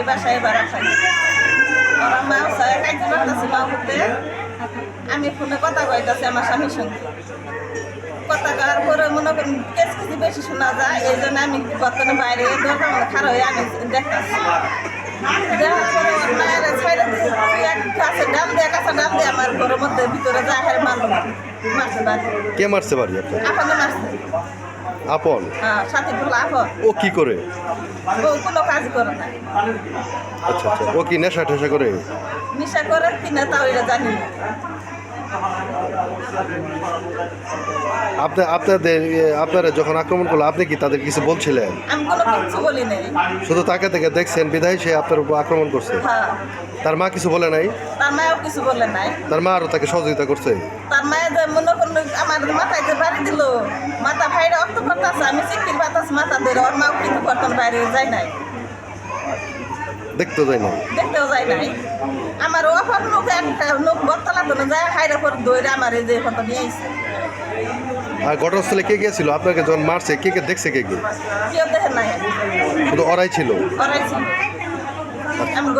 বাসায় ভাড়া খাই। ওরা মা খাইতে পারতেছে মা করতে। আমি ফোনে কথা কইতাছি আমার স্বামীর সঙ্গে। কথা কওয়ার পরে মনে করেন কিছু বেশি শোনা যায়, এই জন্য আমি বর্তমানে বাইরে দোকান খারাপ হয়ে আমি দেখতেছি। দেখার পরে ওর মায়ের ছেড়ে দিয়ে এক কাছে ডাল দিয়ে আমার ঘরের মধ্যে ভিতরে যায় হারে মারলো, মারছে বাড়ি। কে মারছে বাড়ি আপনার? আপনি মারছে। আপন? হ্যাঁ, সাথে বললো আপন। ও কি করে? ও কোনো কাজ করে না। আচ্ছা আচ্ছা, ও কি নেশা টেশা করে? নেশা করে কিনা তাও এটা জানি না। আপনারা যখন আক্রমণ করলো আপনি কি তাদের কিছু বলছিলেন? আমি কোনো কিছু বলি নাই। শুধু তাকে থেকে দেখছেন বিধায় সে আপনার উপর আক্রমণ করছে? হ্যাঁ। তার মা কিছু বলে নাই? তার মাও কিছু বলে নাই। তার মা আরও তাকে সহযোগিতা করছে? তার মায়ের যে মনে করলো আমার মাথায় যে বাড়ি দিল, মাথা ভাইরা অক্ত করতেছে, আমি চিকির বাতাস মাথা ধরে ওর মাও কিন্তু বর্তমান বাইরে যায় নাই, দেখতেও যায় না? দেখতেও যায় নাই। আমার অপর লোক একটা লোক বরতলা ধরে যায় হাইরা পর দৌড়ে আমার এই যে ফটো নিয়ে আসছে। আর ঘটনাস্থলে কে গিয়েছিল? আপনাকে যখন মারছে কে কে দেখছে? কে কেউ দেখে নাই, শুধু ওরাই ছিল? ওরাই ছিল। আমি